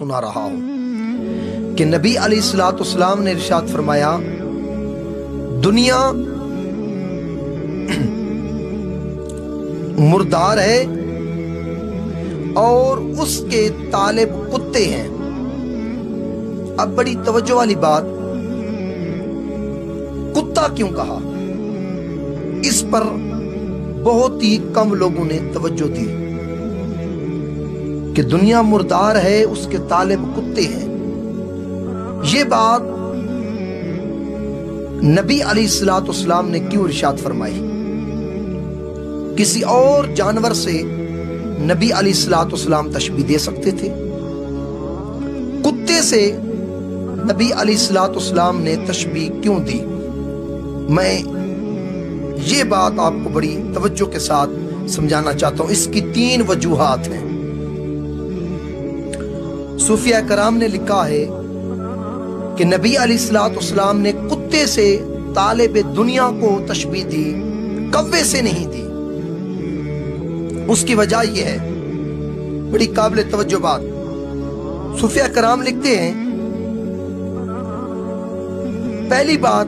सुना रहा हूं कि नबी अलैहिस्सलाम ने इरशाद फरमाया, दुनिया मुर्दार है और उसके तालिब कुत्ते हैं। अब बड़ी तवज्जो वाली बात, कुत्ता क्यों कहा? इस पर बहुत ही कम लोगों ने तवज्जो दी कि दुनिया मुर्दार है, उसके तालिब कुत्ते हैं। ये बात नबी अलैहिस्सलाम ने क्यों इरशाद फरमाई? किसी और जानवर से नबी अलैहिस्सलाम तशबीह दे सकते थे, कुत्ते से नबी अलैहिस्सलाम ने तशबीह क्यों दी? मैं ये बात आपको बड़ी तवज्जो के साथ समझाना चाहता हूं। इसकी 3 वजूहात हैं। सूफिया कराम ने लिखा है कि नबी अलैहिस्सलाम ने कुत्ते से तालिब दुनिया को तशबीह दी, कव्वे से नहीं दी। उसकी वजह यह है, बड़ी काबिल तवज्जो बात, सूफिया कराम लिखते हैं, पहली बात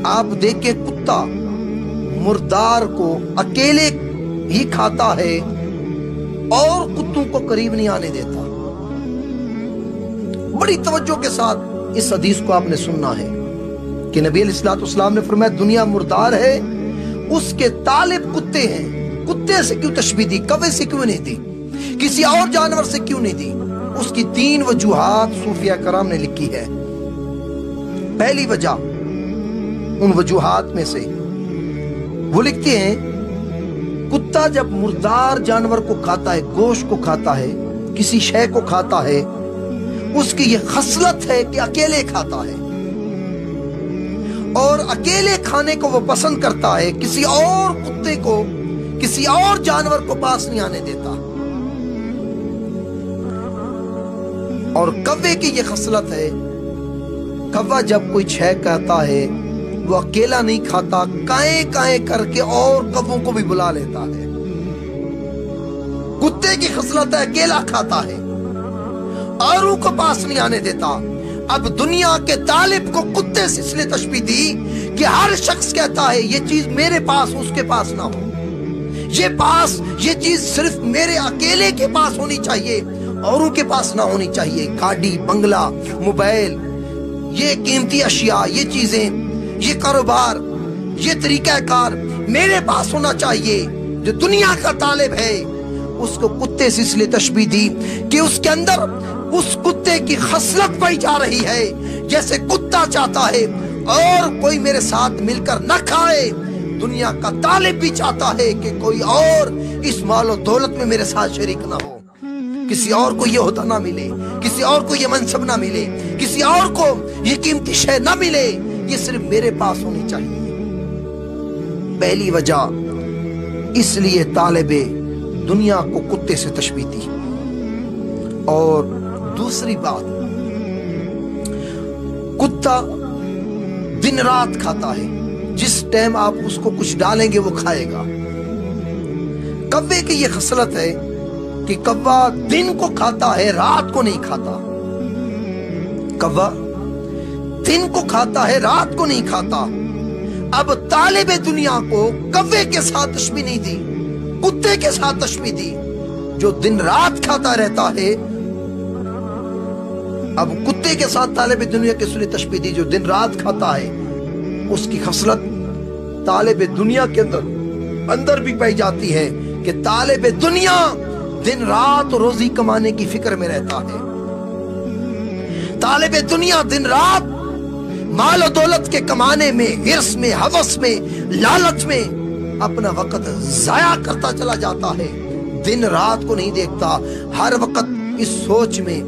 आप देखें, कुत्ता मुर्दार को अकेले ही खाता है और कुत्तों को करीब नहीं आने देता। बड़ी तवज्जो के साथ इस हदीस को आपने सुनना है कि नबी अलैहिस्सलाम ने फरमाया, दुनिया मुर्दार है, उसके तालिब कुत्ते हैं। कुत्ते से क्यों तशबीह दी, कव्वे से क्यों नहीं दी, किसी और जानवर से क्यों नहीं दी? उसकी 3 वजूहात सूफिया कराम ने लिखी है। पहली वजह उन वजूहात में से वो लिखते हैं, कुत्ता जब मुर्दार जानवर को खाता है, गोश्त को खाता है, किसी शय को खाता है, उसकी ये खसलत है कि अकेले खाता है और अकेले खाने को वो पसंद करता है, किसी और कुत्ते को, किसी और जानवर को पास नहीं आने देता। और कव्वे की ये खसलत है, कव्वा जब कोई शय कहता है वो अकेला नहीं खाता, काए काए करके और कव्वों को भी बुला लेता है। कुत्ते की खसलत है, अकेला खाता है, औरों को पास नहीं आने देता। अब दुनिया के तालिब को कुत्ते से इसलिए तशबीह दी कि हर शख्स कहता है ये चीज मेरे पास, उसके पास ना हो, ये चीज सिर्फ मेरे अकेले के पास होनी चाहिए, औरों के पास ना होनी चाहिए। गाड़ी, बंगला, मोबाइल, ये कीमती अशिया, ये चीजें, ये कारोबार, ये तरीकाकार मेरे पास होना चाहिए। जो दुनिया का तालिब है उसको कुत्ते से इसलिए तशबीह दी कि उसके अंदर उस कुत्ते की खसलत पाई जा रही है, जैसे कुत्ता चाहता है और कोई मेरे साथ मिलकर न खाए, दुनिया का तालिब भी चाहता है कि कोई और इस मालो दौलत में मेरे साथ शरीक ना हो, किसी और को ये होता ना मिले, किसी और को ये मनसब ना मिले, किसी और को ये कीमती शय ना मिले, ये सिर्फ मेरे पास होनी चाहिए। पहली वजह इसलिए तालिबे दुनिया को कुत्ते से तशबीह दी। और दूसरी बात, कुत्ता दिन रात खाता है, जिस टाइम आप उसको कुछ डालेंगे वो खाएगा। कव्वे की ये खसलत है कि कव्वा दिन को खाता है, रात को नहीं खाता। कव्वा दिन को खाता है, रात को नहीं खाता। अब तालिबे दुनिया को कव्वे के साथ तशबीह नहीं दी, कुत्ते के साथ तशबीह दी, जो दिन रात खाता रहता है। अब कुत्ते के साथ तालिबे दुनिया के लिए तशबीह दी जो दिन रात खाता है। उसकी खसलत तालिबे दुनिया के अंदर भी पाई जाती है कि तालिबे दुनिया दिन रात रोजी कमाने की फिक्र में रहता है। तालिबे दुनिया दिन रात माल और दौलत के कमाने में, हिर्स में, हवस में, लालच में अपना वक्त जाया करता चला जाता है। दिन रात को नहीं देखता, हर वक्त इस सोच में,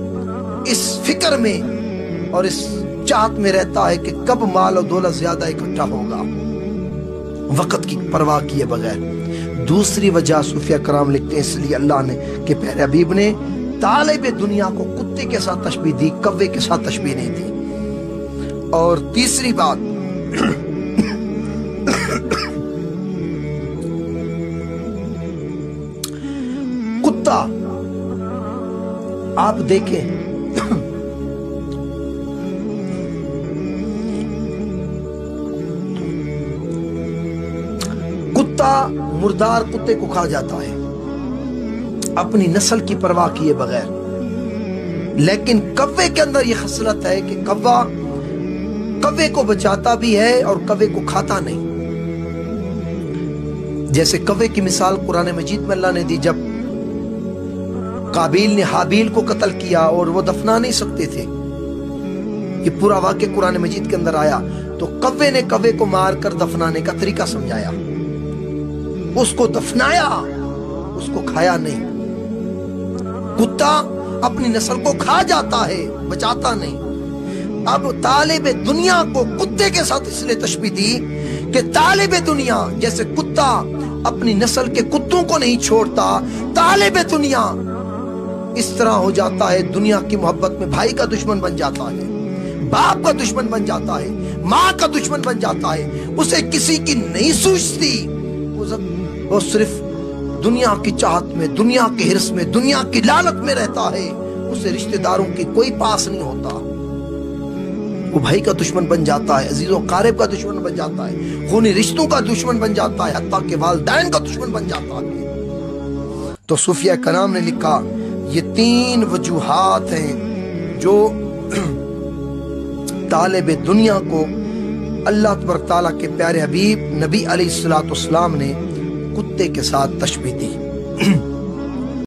इस फिक्र में और इस चाहत में रहता है कि कब माल और दौलत ज्यादा इकट्ठा होगा, वक्त की परवाह किए बगैर। दूसरी वजह सूफिया कराम लिखते हैं, इसलिए अल्लाह ने के प्यारे हबीब ने तालिबे दुनिया को कुत्ते के साथ तशबीह दी, कव्वे के साथ तशबीह नहीं दी। और तीसरी बात, कुत्ता آپ دیکھیں کتا مردار کتے کو کھا جاتا ہے اپنی نسل کی پرواہ کیے بغیر، لیکن کوے کے اندر یہ خصلت ہے کہ کوے کو بچاتا بھی ہے اور کوے کو کھاتا نہیں۔ جیسے کوے کی مثال قرآن مجید میں اللہ نے دی، جب قابیل نے حابیل کو قتل کیا اور وہ دفنا نہیں سکتے تھے، یہ پورا واقعہ قرآن مجید کے اندر آیا، تو کوے نے کوے کو مار کر دفنانے کا طریقہ سمجھایا، اس کو دفنایا، اس کو کھایا نہیں۔ کتا اپنی نسل کو کھا جاتا ہے، بچاتا نہیں۔ اب طالب دنیا کو کتے کے ساتھ اس لیے تشبیہ دی کہ طالب دنیا جیسے کتا اپنی نسل کے کتوں کو نہیں چھوڑتا، طالب دنیا اس طرح ہو جاتا ہے، دنیا کی محبت میں بھائی کا دشمن بن جاتا ہے، باپ کا دشمن بن جاتا ہے، ماں کا دشمن بن جاتا ہے، اسے کسی کی نہیں سوچتی، وہ صرف دنیا کی چاہت میں، دنیا کے حرص میں، دنیا کی لالچ میں رہتا ہے، اسے رشتہ داروں کی کوئی پاس نہیں ہوتا، وہ بھائی کا دشمن بن جاتا ہے، عزیز و قارب کا دشمن بن جاتا ہے، خونی رشتوں کا دشمن بن جاتا ہے، حتیٰ کہ والدین کا دشمن بن جاتا ہے۔ تو صوفیہ کرام نے لکھا یہ 3 وجوہات ہیں جو طالب دنیا کو اللہ تبارک تعالیٰ کے پیارے حبیب نبی علیہ الصلوۃ والسلام نے کتے کے ساتھ تشبیہ دی۔